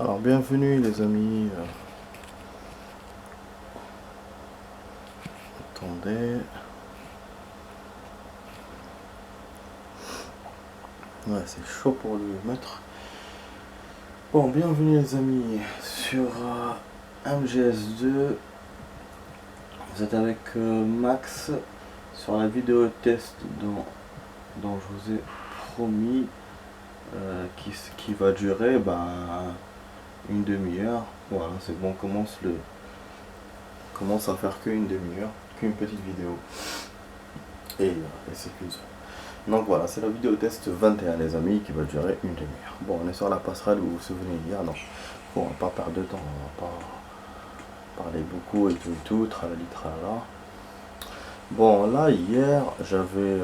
Alors bienvenue les amis, attendez, ouais c'est chaud pour le mettre. Bon bienvenue les amis sur MGS2, vous êtes avec Max sur la vidéo test dont je vous ai promis qui va durer une demi-heure. Voilà, c'est bon, commence à faire qu'une demi-heure, qu'une petite vidéo. Et c'est qu'une seule. Donc voilà, c'est la vidéo test 21 les amis qui va durer une demi-heure. Bon, on est sur la passerelle, vous vous souvenez hier, non. Bon, on va pas perdre de temps, on va pas parler beaucoup et tout, tralali tralala. Bon, là hier, j'avais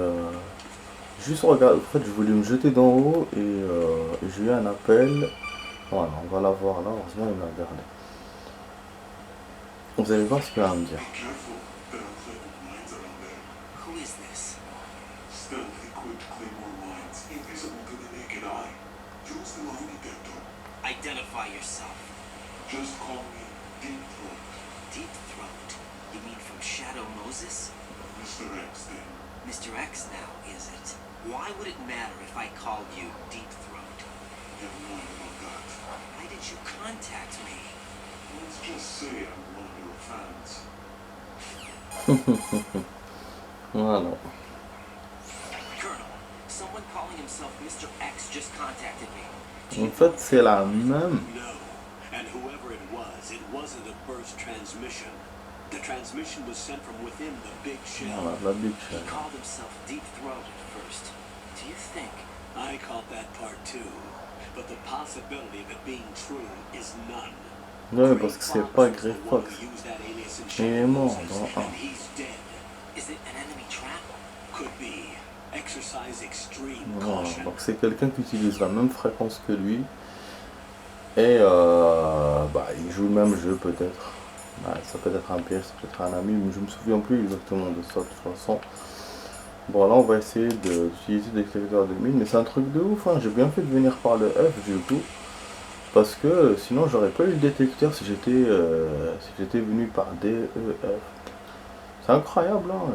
juste regardé, en fait je voulais me jeter d'en haut et j'ai eu un appel. Voilà, on va la voir là, heureusement il m'a regardé. Vous allez voir ce qu'il va me dire. Identify yourself. Just call me Deep Throat. Deep Throat? You mean from Shadow Moses? Mr. X then. Mr. X now, is it? Why would it matter if I called you Deep Throat? Never mind about that. Why did you contact me? Let's just say I'm one of your fans. Voilà. Colonel, someone calling himself Mr. X just contacted me. En fait, c'est la même. No, and whoever it wasn't a burst transmission. The transmission was sent from within the big shell. Voilà, la Big He Shell. called himself Deep Throat at first. Do you think? I caught that part too, but the possibility of it being true is none. Ouais, parce que c'est pas Grey Fox. Il est mort dans un. And he's dead. Is it an enemy trap? Could be. Exercise extreme Voilà, caution. donc c'est quelqu'un qui utilise la même fréquence que lui. Et il joue le même jeu peut-être. Ça peut être un piège, ça peut être un ami, mais je me souviens plus exactement de ça de toute façon. Bon là on va essayer d'utiliser des détecteurs de mine, mais c'est un truc de ouf, hein. J'ai bien fait de venir par le F du coup. Parce que sinon j'aurais pas eu le détecteur si j'étais venu par D, E, F. C'est incroyable, hein.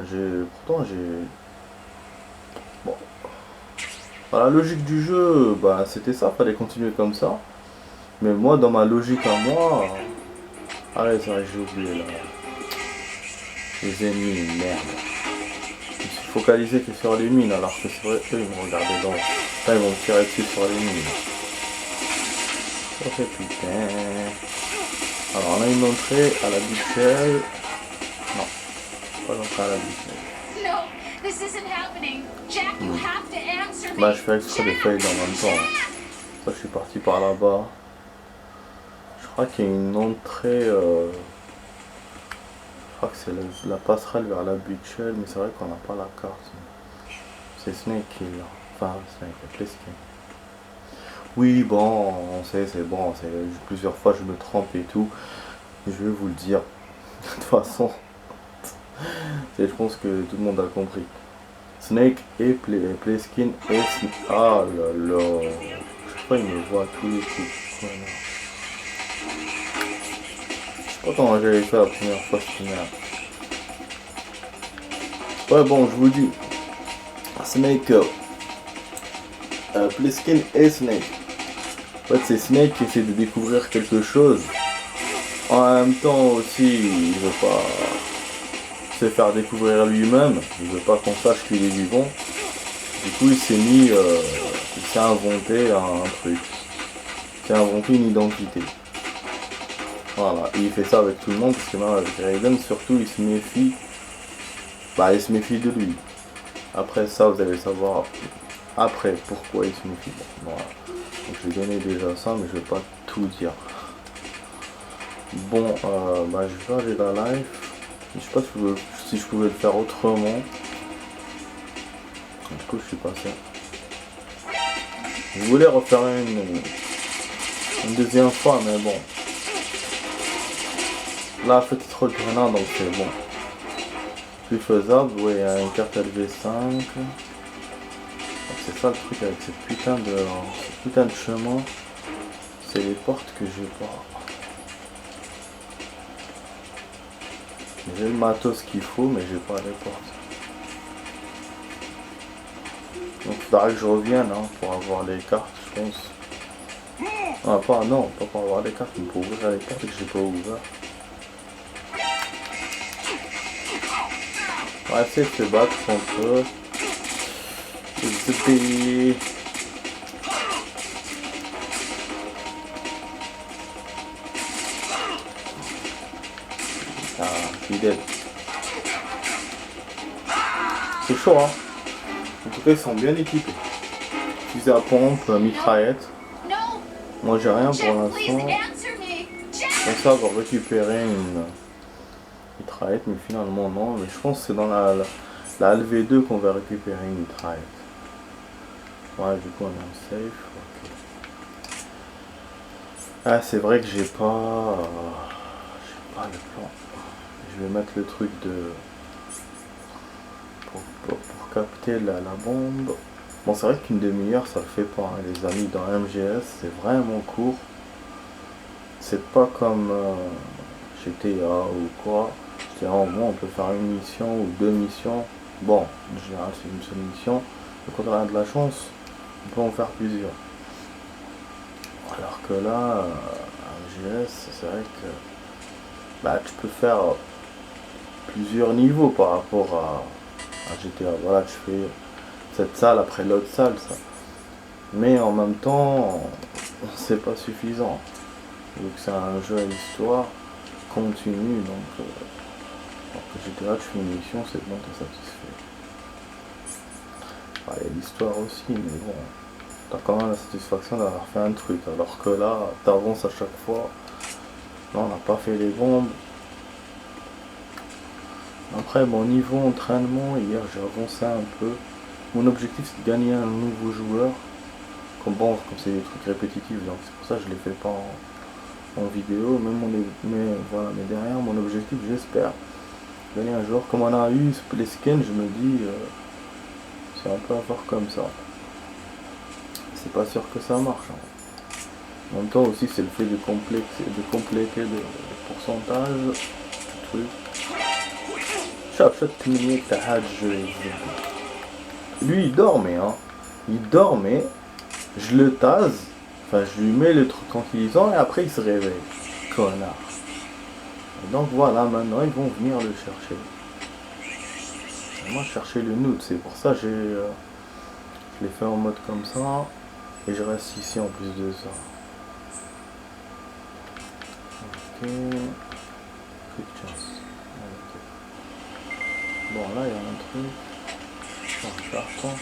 Pourtant j'ai... Bon. Dans la logique du jeu, c'était ça, fallait continuer comme ça. Mais moi, dans ma logique à moi... Ah ouais, c'est vrai, j'ai oublié là. Les ennemis, merde. Je me suis focalisé que sur les mines, alors que c'est vrai, eux, ils me regardaient dans... Là, ils vont me tirer dessus sur les mines. Ça fait putain. Alors, on a une entrée à la Big Shell. Non, pas l'entrée à la Big Shell. No, this isn't happening. Jack, you have to answer me. Bah, je fais exprès de faillir en même temps. Ça, je suis parti par là-bas. Je crois qu'il y a une entrée. Je crois que c'est la passerelle vers la Big Shell, mais c'est vrai qu'on n'a pas la carte. C'est Snake qui l'a. Enfin, Snake, Pleskin. Oui, bon, on sait, c'est bon. Plusieurs fois, je me trompe et tout. Je vais vous le dire. De toute façon, je pense que tout le monde a compris. Snake et Pleskin et Snake. Ah là là. Je sais pas, il me voit à tous les coups. Voilà. Je sais pas comment j'avais fait la première fois ce merde. Ouais, bon, je vous dis. Snake, Pleskin et Snake. En fait, c'est Snake qui essaie de découvrir quelque chose. En même temps aussi, il veut pas se faire découvrir lui-même. Il veut pas qu'on sache qu'il est vivant. Du coup, il s'est inventé un truc. Il s'est inventé une identité. Voilà, et il fait ça avec tout le monde parce que même avec Raiden, surtout, il se méfie. Il se méfie de lui. Après ça, vous allez savoir après pourquoi il se méfie. Voilà. Donc je vais donner déjà ça, mais je vais pas tout dire. Bon, je vais aller la live. Je sais pas si je pouvais le faire autrement. Du coup, je suis passé. Je voulais refaire une deuxième fois, mais bon. Là, petite trop de grenade, donc c'est bon. Plus faisable, oui, il y a une carte LV5. C'est ça le truc avec cette putain de chemin. c'est les portes que j'ai pas. J'ai le matos qu'il faut, mais j'ai pas les portes. Donc il faudra que je revienne hein, pour avoir les cartes, je pense. Ah, pas pour avoir les cartes, mais pour ouvrir les cartes que j'ai pas ouvert. On va essayer de se battre contre eux. Zoupi. Ah, fidèle. C'est chaud hein. En tout cas ils sont bien équipés. Fusil à pompe, mitraillette. No. Moi j'ai rien pour Jeff, please l'instant. answer me. Jeff. Comme ça, on va récupérer une mitraillette, mais finalement non. Mais je pense que c'est dans la LV2 qu'on va récupérer une mitraillette. Ouais, du coup on a un safe. Okay. Ah, c'est vrai que j'ai pas le plan. Je vais mettre le truc de pour capter la bombe. Bon, c'est vrai qu'une demi-heure ça le fait pas, hein, les amis. Dans MGS, c'est vraiment court. C'est pas comme GTA ou quoi. C'est en moins on peut faire une mission ou deux missions. Bon, en général c'est une seule mission. Mais quand on a de la chance, on peut en faire plusieurs. Alors que là, MGS, c'est vrai que bah, tu peux faire plusieurs niveaux par rapport à GTA. Voilà, tu fais cette salle après l'autre salle, ça. Mais en même temps, c'est pas suffisant. Vu que c'est un jeu à histoire continue, donc alors que GTA, tu fais une mission, c'est bon, t'es satisfait. Ah, il y a l'histoire aussi, mais bon, t'as quand même la satisfaction d'avoir fait un truc, alors que là, t'avances à chaque fois. Là, on n'a pas fait les bombes. Après, bon, niveau entraînement, hier, j'ai avancé un peu. Mon objectif, c'est de gagner un nouveau joueur. Comme c'est des trucs répétitifs, donc c'est pour ça que je les fais pas en vidéo, mais derrière mon objectif, j'espère gagner un joueur comme on a eu les skins. Je me dis c'est un peu à faire comme ça, c'est pas sûr que ça marche hein. En même temps aussi c'est le fait de compléter le pourcentage du truc. Lui il dormait hein, je le tase. Enfin, je lui mets le truc tranquillisant et après il se réveille. Connard. Et donc voilà, maintenant ils vont venir le chercher. Moi, chercher le node, c'est pour ça que je l'ai fait en mode comme ça. Et je reste ici en plus de ça. Ok. Quick chance. Okay. Bon, là il y a un truc. Oh, carton.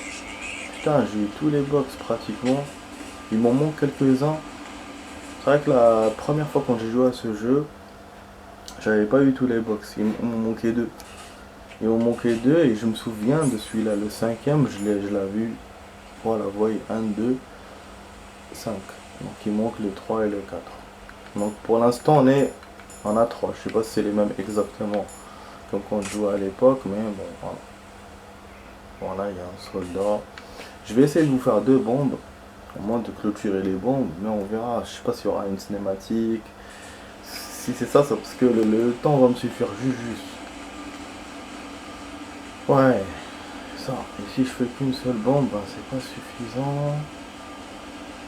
Putain, j'ai eu tous les box pratiquement. Il m'en manque quelques-uns. C'est vrai que la première fois quand j'ai joué à ce jeu, j'avais pas eu tous les box. Il m'en manquait deux. Il m'en manquait deux et je me souviens de celui-là, le cinquième, je l'ai vu. Voilà, vous voyez, 1, 2, 5. Donc il manque le 3 et le 4. Donc pour l'instant on a 3. Je sais pas si c'est les mêmes exactement comme quand je jouais à l'époque, mais bon, voilà. Voilà, il y a un soldat. Je vais essayer de vous faire 2 bombes. Au moins de clôturer les bombes, mais on verra. Je sais pas s'il y aura une cinématique. Si c'est ça, c'est parce que le temps va me suffire juste. Ouais, ça. Et si je fais qu'une seule bombe, ben, c'est pas suffisant.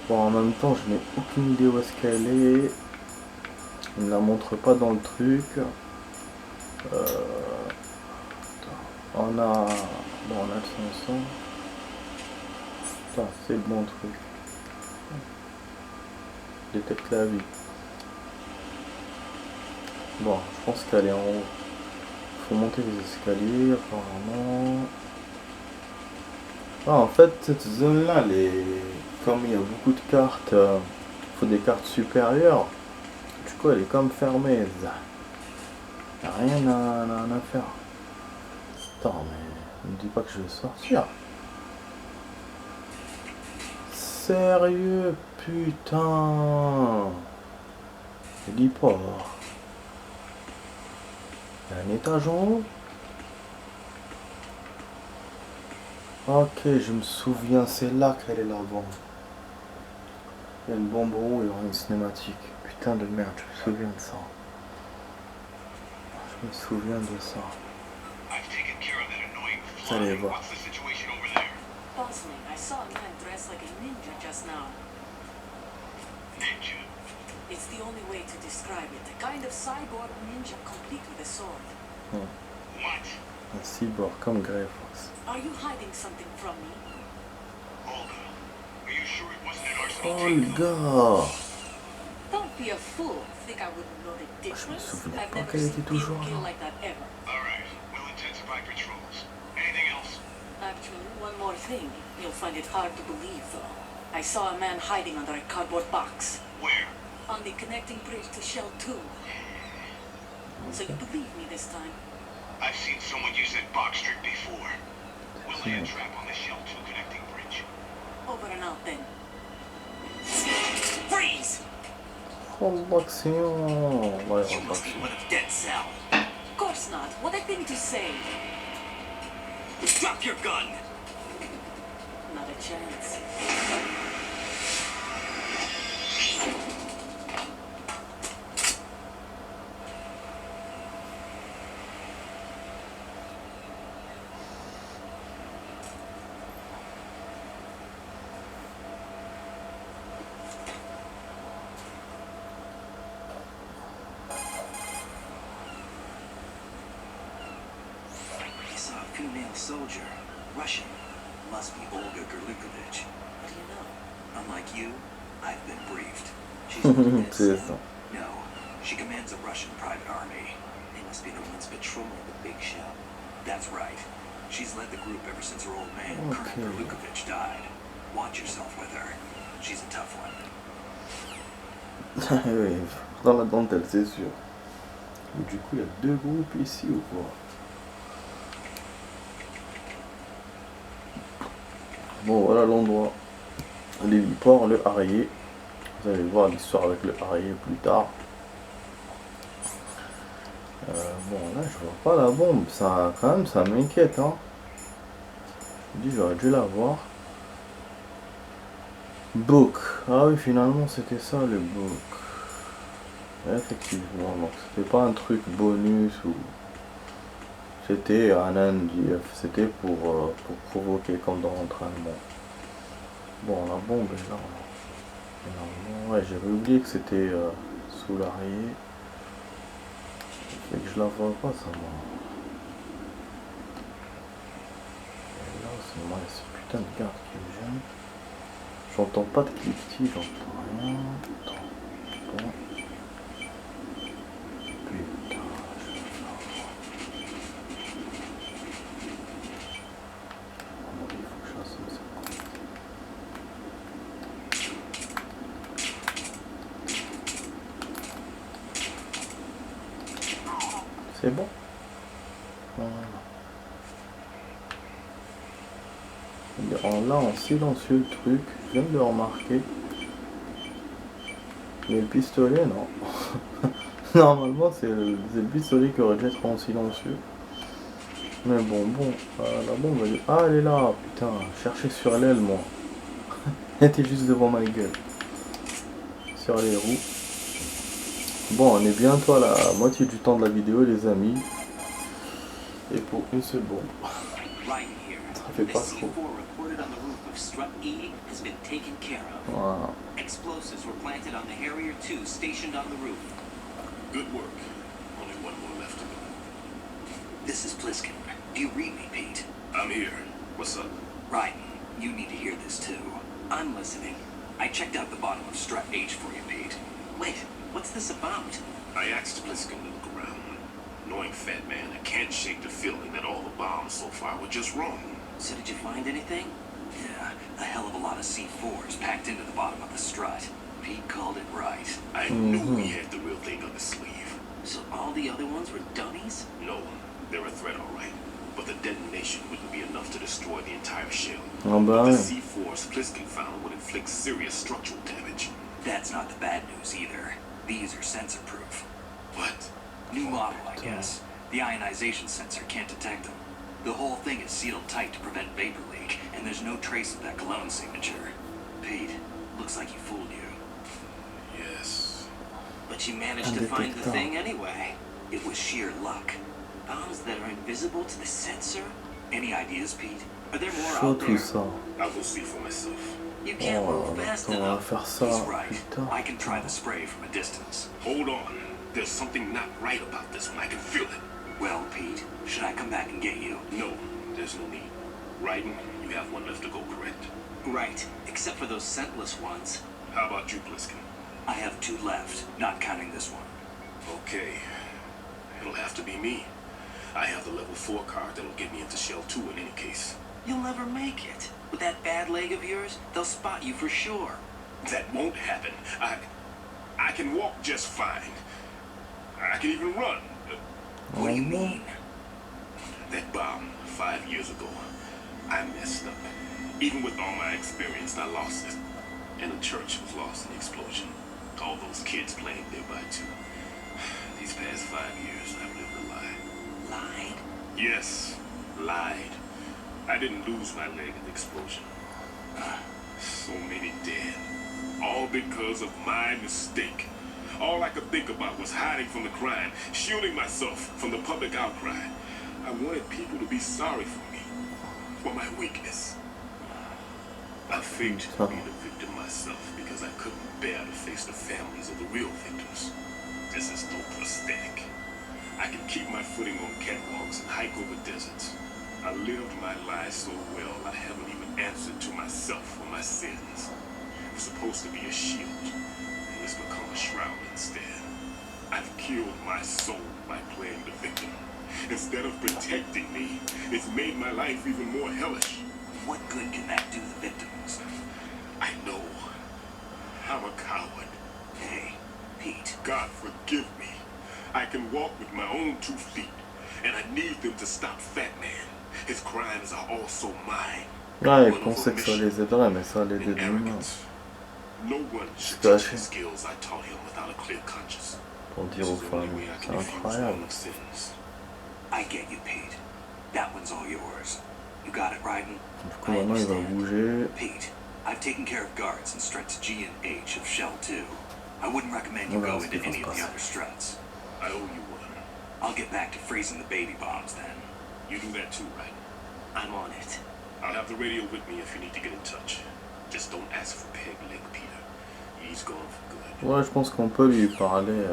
Bon, en même temps, je n'ai aucune idée où est-ce qu'elle est. Il ne la montre pas dans le truc. On a le 500. Putain, c'est le bon truc. Détecte la vie. Bon, je pense qu'elle est en haut. Faut monter les escaliers apparemment. Ah, en fait, cette zone-là, comme il y a beaucoup de cartes, faut des cartes supérieures. Du coup, elle est comme fermée. Y a rien à faire. Attends, mais ne me dis pas que je vais sortir. Sérieux, putain. Je dis pas. Il y a un étage en haut. Ok, je me souviens, c'est là qu'elle est la bombe. Il y a une bombe rouge, il y aura une cinématique. Putain de merde, je me souviens de ça. Je me souviens de ça. Vous allez voir. Bosley, I saw a man dressed like a ninja just now. Ninja. It's the only way to describe it. A kind of cyborg ninja complete with a sword. What? Un cyborg comme Grey Fox. Are you hiding something from me? Olga, are you sure it wasn't an arsenal Oh tape? le gars! Don't be a fool. Think I wouldn't know the Je me difference? souvenais I've pas never qu'elle seen était people toujours kill là. like that ever. Alright, we'll intensify patrols. Anything else? Actually, one more thing. You'll find it hard to believe, though. I saw a man hiding under a cardboard box Where? on the connecting bridge to Shell 2. So you believe me this time? I've seen someone use that box trick before. We'll lay a trap on the Shell 2 connecting bridge. Over and out then. Freeze! Oh l'action! Ouais, You must be one of Dead Cell. Of course not. What a thing to say. Drop your gun! Not a chance. I saw a female soldier, Russian. Must be Olga Gerlukovich. What do you know? Unlike you, I've been briefed. She's not dead C'est set. ça. No, she commands a Russian private army. They must be the ones patrolling the big shell. That's right. She's led the group ever since her old man, Okay. Colonel Gerlukovich, died. Watch yourself with her. She's a tough one. Oui, dans la dentelle, c'est sûr. Et du coup, il y a deux groupes ici ou quoi? Bon, voilà l'endroit. L'héliport, le Harrier. Vous allez voir l'histoire avec le Harrier plus tard. Bon, là, je vois pas la bombe. Ça, quand même, ça m'inquiète, hein. Je me dis, j'aurais dû la voir. Book. Ah oui, finalement, c'était ça, le book. Effectivement, donc c'était pas un truc bonus ou... C'était un NDF, c'était pour provoquer comme dans l'entraînement. Bon, la bombe est là. Normalement, ouais, j'avais oublié que c'était sous l'arrière. Fait que je la vois pas, ça moi. Et là, c'est moi, ce putain de garde qui me gêne. J'entends pas de cliquetis, j'entends rien. Attends, bon. Putain, je vais la voir. À mon avis, il faut que je fasse comme ça. C'est bon? Voilà. Il rend là en silencieux le truc, je viens de le remarquer. Mais le pistolet, non. Normalement, c'est le pistolet qui aurait dû être en silencieux. Mais bon, la bombe, elle est... Ah, elle est là, putain, chercher sur l'aile, moi. Elle était juste devant ma gueule. Sur les roues. Bon, on est bientôt à la moitié du temps de la vidéo, les amis. Et pour une seule bombe. Right here. Ça fait The pas trop. C4 reported on the roof of Strut E has been taken care of. Voilà. Explosives were planted on the Harrier 2 stationed on the roof. Good work. Only one more left to go. This is Pliskin. Do you read me, Pete? I'm here. What's up? Right. You need to hear this too. I'm listening. I checked out the bottom of Strut H for you, Pete. Wait, what's this about? I asked Pliskin to look around. Knowing Fat Man, I can't shake the feeling that all the bombs so far were just wrong. So did you find anything? Yeah, a hell of a lot of C4s packed into the bottom of the strut. Pete called it right. I knew he had the real thing on his sleeve. So all the other ones were dummies? No, they're a threat, all right. But the detonation wouldn't be enough to destroy the entire shell. Ah bah The ouais. C4s Pliskin found would inflict serious structural damage. That's not the bad news either. These are sensor-proof. What? New model, I guess. The ionization sensor can't detect them. The whole thing is sealed tight to prevent vapor leak, and there's no trace of that cologne signature. Pete, looks like he fooled you. How'd you manage to find the Indétectable. thing anyway? It was sheer luck. Bombs that are invisible to the sensor? Any ideas, Pete? Are there more Chaud out tout there? ça. I'll go see for myself. You can't Oh, move fast on va enough. faire ça He's right. plus tard. I can try the spray from a distance. Hold on. There's something not right about this one. I can feel it. Well, Pete, should I come back and get you? No, there's no need. Raiden, you have one left to go, correct? Right, except for those scentless ones. How about you, Bliskin? I have 2 left, not counting this one. Okay. It'll have to be me. I have the level 4 card that'll get me into Shell 2 in any case. You'll never make it. With that bad leg of yours, they'll spot you for sure. That won't happen. I can walk just fine. I can even run. What do you mean? That bomb 5 years ago, I messed up. Even with all my experience, I lost it. And the church was lost in the explosion. All those kids playing nearby too. These past 5 years, I've lived a lie. Lied? Yes, lied. I didn't lose my leg in the explosion. So many dead. All because of my mistake. All I could think about was hiding from the crime, shielding myself from the public outcry. I wanted people to be sorry for me, for my weakness. I faked being a victim myself because I couldn't bear to face the families of the real victims. This is no prosthetic. I can keep my footing on catwalks and hike over deserts. I lived my life so well I haven't even answered to myself for my sins. It was supposed to be a shield, and it's become a shroud instead. I've killed my soul by playing the victim. Instead of protecting me, it's made my life even more hellish. What good can that do the victims? I know. I'm a coward. Hey, Pete. God forgive me. I can walk with my own 2 feet, and I need them to stop Fat Man. His crimes are also mine. Ouais, il pensait que ça les aiderait, mais ça les aide lui-même. No one should C'est teach caché. the skills I taught him without a clear conscience. Pour dire aux femmes, c'est incroyable. I get you, Pete. That one's all yours. You got it, Raiden? Du coup, maintenant, il va bouger. Pete, I've taken care of guards in struts G and H of Shell 2. I wouldn't recommend you Voilà go ce into qu'il faut any se of the passer. other struts. I owe you one. I'll get back to freezing the baby bombs then. You do that too, right? I'm on it. I'll have the radio with me if you need to get in touch. Just don't ask for Peg Leg Peter. He's gone for good. Ouais, je pense qu'on peut lui parler.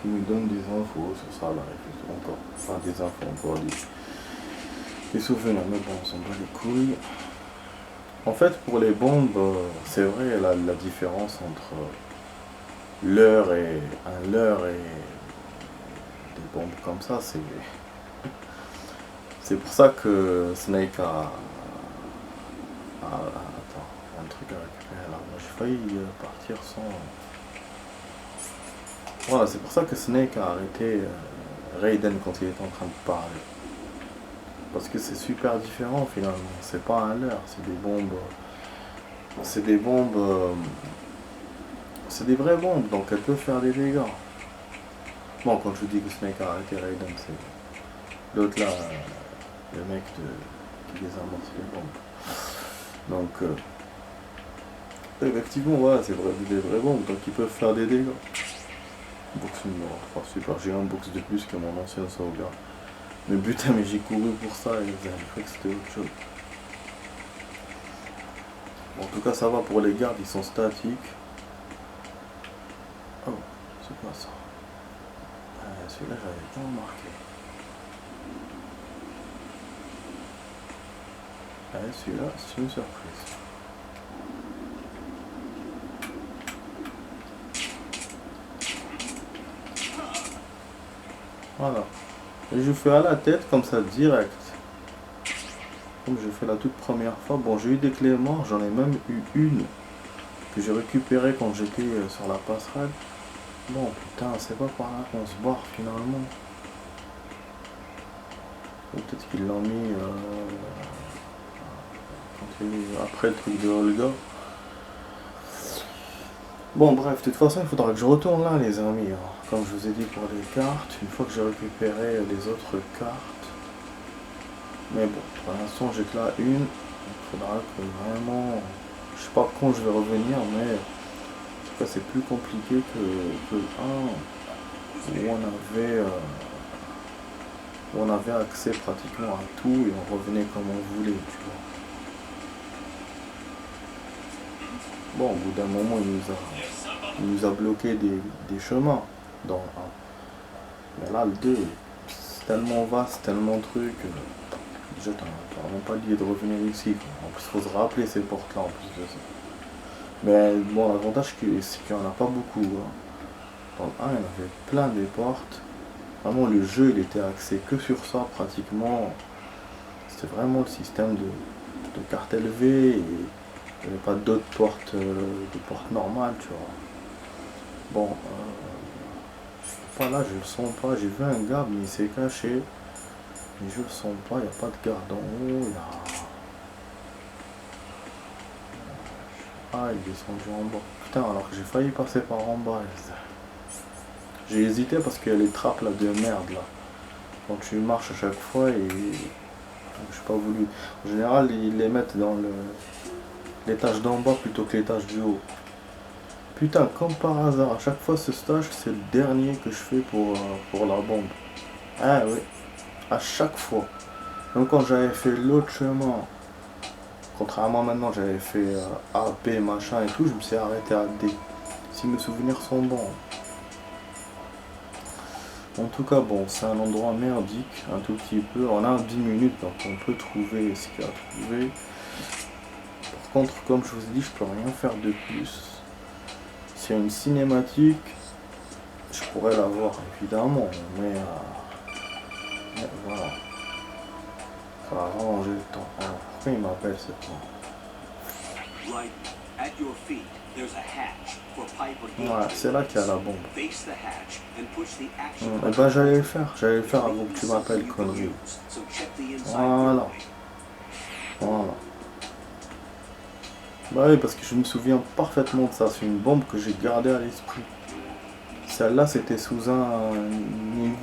Il nous donne des infos sur ça, là, encore. Enfin, des infos encore, des souvenirs, mais bon, on s'en bat les couilles. En fait, pour les bombes, c'est vrai, la différence entre l'heure et un leurre et des bombes comme ça, c'est pour ça que Snake a attends, un truc à récupérer là. Moi, j'ai failli partir sans. Voilà, c'est pour ça que Snake a arrêté Raiden quand il était en train de parler. Parce que c'est super différent finalement. C'est pas un leurre, c'est des bombes. C'est des bombes. C'est des vraies bombes, donc elles peuvent faire des dégâts. Bon, quand je dis que Snake a arrêté Raiden, c'est l'autre là, le mec qui désamorce les bombes. Donc, effectivement, voilà, c'est des vraies bombes, donc ils peuvent faire des dégâts. Box numéro 3, super, j'ai un box de plus que mon ancien sauvegarde. Mais putain, mais j'ai couru pour ça et j'ai cru que c'était autre chose. Bon, en tout cas, ça va pour les gardes, ils sont statiques. Oh, c'est quoi ça? Celui-là, j'avais pas remarqué. Celui-là, c'est une surprise. Voilà. Et je fais à la tête comme ça direct. Comme j'ai fait la toute première fois. Bon, j'ai eu des clés morts, j'en ai même eu une que j'ai récupérée quand j'étais sur la passerelle. Bon, putain, c'est pas par là qu'on se barre finalement. Ou peut-être qu'ils l'ont mis après le truc de Olga. Bon, bref, de toute façon, il faudra que je retourne là, les amis. Hein. Comme je vous ai dit pour les cartes, une fois que j'ai récupéré les autres cartes. Mais bon, pour l'instant, j'ai que là une. Il faudra que vraiment. Je sais pas quand je vais revenir, mais tout cas, c'est plus compliqué que le 1 où on avait accès pratiquement à tout et on revenait comme on voulait, tu vois. Bon, au bout d'un moment, il nous a bloqué des chemins dans le 1. Mais là, le 2, c'est tellement vaste, tellement de trucs. Déjà, t'as même pas l'idée de revenir ici, quoi. En plus, il faut se rappeler ces portes-là, en plus de ça. Mais bon, l'avantage, c'est qu'il n'y en a pas beaucoup, hein. Dans le 1, il y en avait plein des portes. Vraiment, le jeu, il était axé que sur ça, pratiquement. C'était vraiment le système de carte élevée. Et il n'y avait pas d'autres portes, de portes normales, tu vois. Bon, là, je le sens pas. J'ai vu un gars, mais il s'est caché. Mais je le sens pas, il n'y a pas de garde en haut. Ah, il est descendu en bas. Putain, alors que j'ai failli passer par en bas. J'ai hésité parce qu'il y a les trappes là de merde là. Quand tu marches à chaque fois et j'ai pas voulu. En général, ils les mettent dans l'étage d'en bas plutôt que l'étage du haut. Putain, comme par hasard, à chaque fois ce stage, c'est le dernier que je fais pour la bombe. Ah oui, à chaque fois. Même quand j'avais fait l'autre chemin, contrairement à maintenant, j'avais fait A, B, machin et tout, je me suis arrêté à D. Si mes souvenirs sont bons. En tout cas, bon, c'est un endroit merdique, un tout petit peu. On a 10 minutes, donc on peut trouver ce qu'il y a à trouver. Par contre, comme je vous ai dit, je peux rien faire de plus. S'il y a une cinématique, je pourrais la voir, évidemment, mais voilà. Ça va ranger le temps. Alors, pourquoi il m'appelle ce temps? Right at your feet, there's a hatch for pipe or gauge. Ouais, c'est là qu'il y a la bombe. Face the hatch and push the action Et ben j'allais le faire avant que tu m'appelles, connerie. So check the inside Voilà. Voilà. Bah oui, parce que je me souviens parfaitement de ça. C'est une bombe que j'ai gardée à l'esprit. Celle-là, c'était sous un niveau.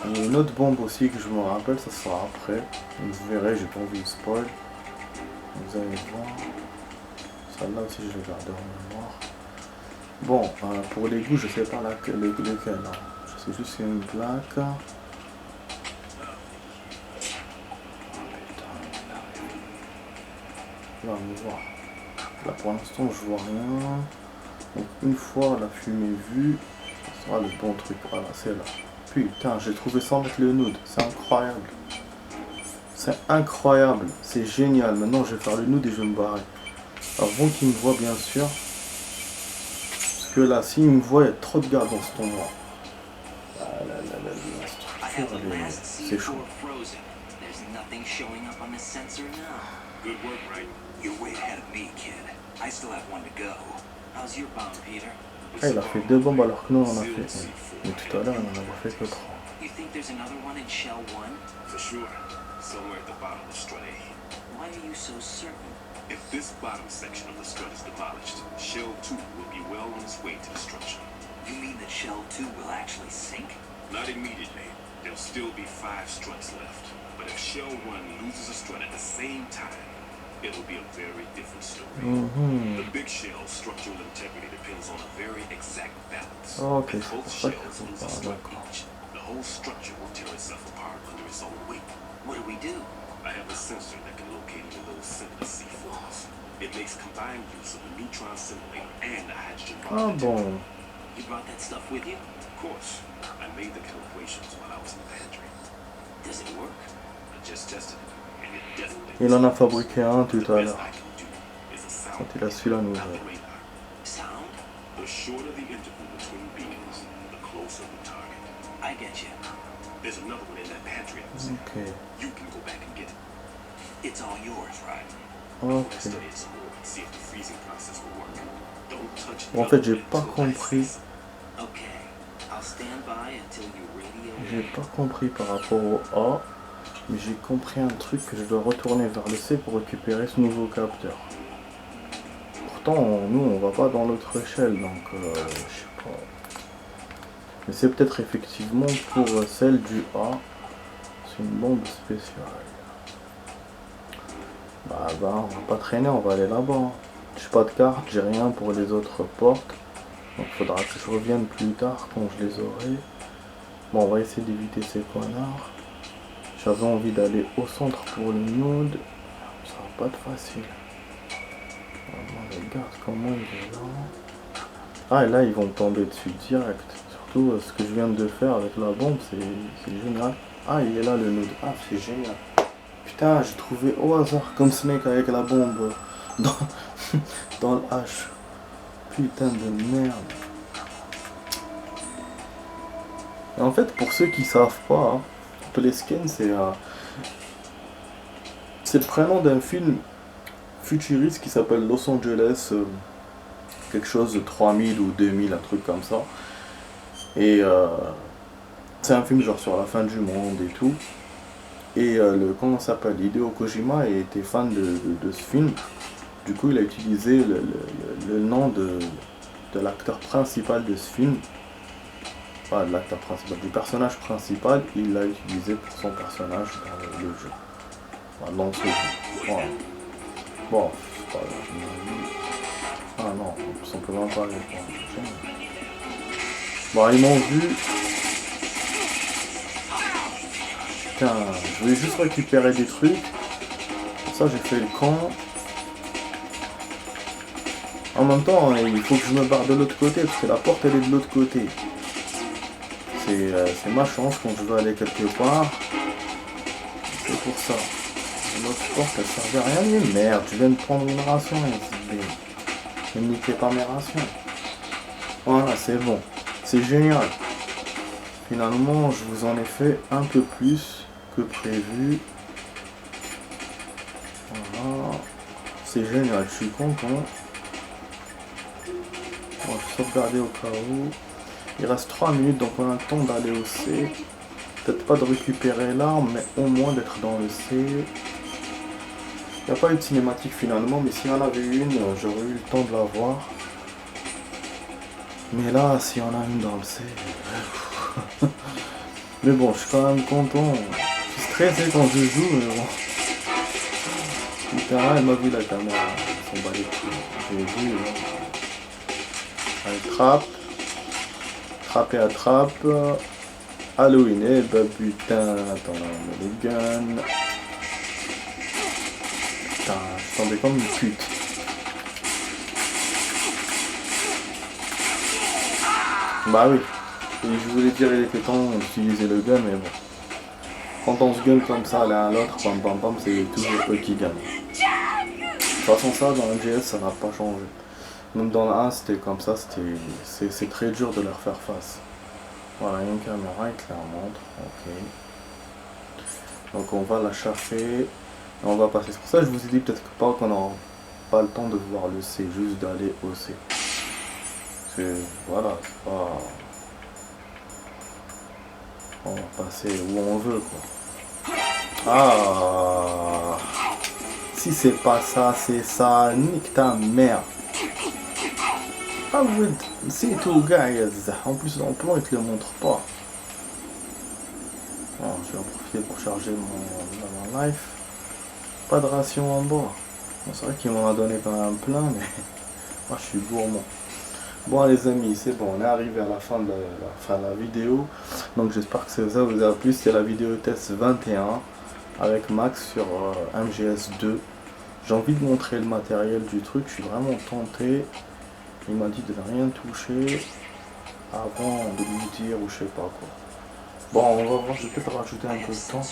Il y a une autre bombe aussi que je me rappelle, ça sera après. Vous verrez, j'ai pas envie de spoil. Vous allez voir. Celle-là aussi, je l'ai gardée en mémoire. Bon, pour les goûts, je sais pas lequel. Hein. Je sais juste qu'il y a une plaque. Là, on va voir. Là, pour l'instant, je vois rien. Donc, une fois la fumée vue, ce sera le bon truc. Voilà, c'est là. Putain, j'ai trouvé sans mettre le nude. C'est incroyable. C'est incroyable. C'est génial. Maintenant, je vais faire le nude et je vais me barrer. Avant qu'il me voit, bien sûr. Parce que là, s'il me voit, il y a trop de gars dans cet endroit. La structure, c'est chaud. Good work, right? You're way ahead of me, kid. I still have one to go. How's your bomb, Peter? Ah, il a fait 2 bombes alors que nous, on en a fait 1. Mais tout à l'heure, on en avait fait que 3. You think there's another one in Shell 1? For sure. Somewhere at the bottom of Strut A. Why are you so certain? If this bottom section of the strut is demolished, Shell 2 will be well on its way to destruction. You mean that Shell 2 will actually sink? Not immediately. There'll still be 5 struts left. But if Shell 1 loses a strut at the same time, it'll be a very different story. The big shell's structural integrity depends on a very exact balance. Ok, If both c'est shells lose a strut each, the whole structure will tear itself apart under its own weight. What do we do? I have a sensor that can locate even those simplest C4s. It makes combined use of a neutron simulator and a hydrogen bomb Ah detector. bon. You brought that stuff with you? Of course, I made the calibrations while I was in the pantry. Does it work? I just tested it, and it definitely. Il en a fabriqué un tout The à best l'heure. I can do is a sound Quand il a su la not nouvelle. the radar. Sound? The shorter the interval between beacons, the closer the target. I get you. There's another one in that pantry I was in. Ok. You can go back and get it. It's all yours, right? Ok. Let's study it some more and see if the freezing process will work. Don't touch Bon, en fait, j'ai pas compris. Okay. I'll stand by until you radio. J'ai pas compris par rapport au A, mais j'ai compris un truc que je dois retourner vers le C pour récupérer ce nouveau capteur. Pourtant, nous, on va pas dans l'autre échelle, donc je sais pas. Mais c'est peut-être effectivement pour celle du A. C'est une bombe spéciale. Bah, on va pas traîner, on va aller là-bas. Hein. J'ai pas de carte, j'ai rien pour les autres portes. Donc faudra que je revienne plus tard quand je les aurai. Bon, on va essayer d'éviter ces connards. J'avais envie d'aller au centre pour le nude. Ça va pas être facile. Regarde comment il est là. Ah, et là, ils vont tomber dessus direct. Surtout ce que je viens de faire avec la bombe, c'est génial. Ah, il est là le nude. Ah, c'est génial. Putain, j'ai trouvé au hasard comme Snake avec la bombe dans, dans le H. Putain de merde. Et en fait, pour ceux qui savent pas, hein, Plesken, c'est le prénom d'un film futuriste qui s'appelle Los Angeles, quelque chose de 3000 ou 2000, un truc comme ça. Et c'est un film genre sur la fin du monde et tout. Et comment ça s'appelle, Hideo Kojima était fan de ce film. Du coup, il a utilisé le nom de l'acteur principal de ce film. Pas de l'acteur principal, du personnage principal, il l'a utilisé pour son personnage dans le jeu. Enfin, dans ce jeu. Voilà. Bon, c'est pas grave. Ah non, tout simplement pas aller pour le jeu. Bon, ils m'ont vu. Putain, je voulais juste récupérer des trucs. Pour ça, j'ai fait le camp. En même temps, il faut que je me barre de l'autre côté, parce que la porte, elle est de l'autre côté. C'est ma chance quand je veux aller quelque part. C'est pour ça. L'autre porte, elle servait à rien. Mais merde, je viens de prendre une ration. Ne me niquez pas mes rations. Voilà, c'est bon. C'est génial. Finalement, je vous en ai fait un peu plus que prévu. Voilà. C'est génial, je suis content. On va sauvegarder au cas où. Il reste 3 minutes, donc on a le temps d'aller au C. Peut-être pas de récupérer l'arme, mais au moins d'être dans le C. Il n'y a pas eu de cinématique finalement, mais s'il y en avait une, j'aurais eu le temps de la voir. Mais là, s'il y en a une dans le C... mais bon, je suis quand même content. Je suis stressé quand je joue, mais bon. Putain, elle m'a vu la caméra. Ils sont balés. J'ai vu, là. Allez, trappe. Trappe et attrape. Halloween, eh bah putain, attends, on met les guns. Putain, je tombais comme une pute. Bah oui, et je voulais dire il était temps d'utiliser le gun, mais bon. Quand on se gun comme ça l'un à l'autre, pam pam pam, c'est toujours eux qui gagnent. De toute façon ça, dans MGS, ça n'a pas changé. Même dans la 1, c'était comme ça, c'est très dur de leur faire face. Voilà, il y a une caméra, il te la montre, ok. Donc on va la chasser, et on va passer. C'est pour ça que je vous ai dit peut-être pas qu'on n'aura pas le temps de voir le C, juste d'aller au C. Voilà, c'est pas... On va passer où on veut, quoi. Ah, si c'est pas ça, c'est ça, nique ta mère. Ah oui, c'est tout, guys. En plus, dans le plan, il te le montre pas. Alors, je vais en profiter pour charger mon life. Pas de ration en bas. Bon, c'est vrai qu'il m'en a donné quand même plein, mais moi je suis gourmand. Bon les amis, c'est bon, on est arrivé à la fin de la vidéo. Donc j'espère que ça vous a plu. C'était la vidéo test 21 avec Max sur MGS 2. J'ai envie de montrer le matériel du truc, je suis vraiment tenté. Il m'a dit de ne rien toucher avant de lui dire ou je sais pas quoi. Bon, on va voir, je vais peut-être rajouter un peu de temps.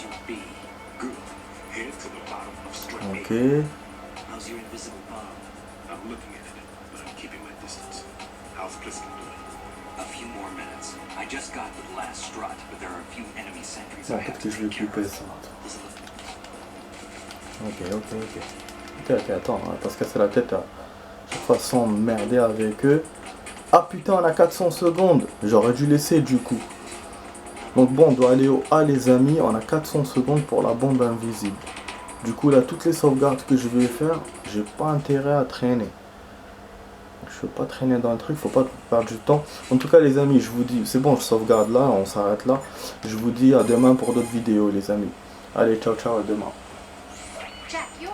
Ok. How's your invisible bomb? I'm looking at it, but I'm keeping my distance. How's Pliskin doing? A few more minutes. I just got the last strut, but there are a few enemy sentries Bon, I have peut-être to que je vais take care couper of. ça. Ok, attends, hein, parce que c'est la tête à chaque fois sans merder avec eux. Ah putain, on a 400 secondes. J'aurais dû laisser du coup. Donc bon, on doit aller au A les amis. On a 400 secondes pour la bombe invisible. Du coup là, toutes les sauvegardes que je vais faire, j'ai pas intérêt à traîner. Je veux pas traîner dans le truc, faut pas perdre du temps. En tout cas les amis, je vous dis, c'est bon, je sauvegarde là, on s'arrête là. Je vous dis à demain pour d'autres vidéos les amis. Allez, ciao ciao, à demain. Jack, you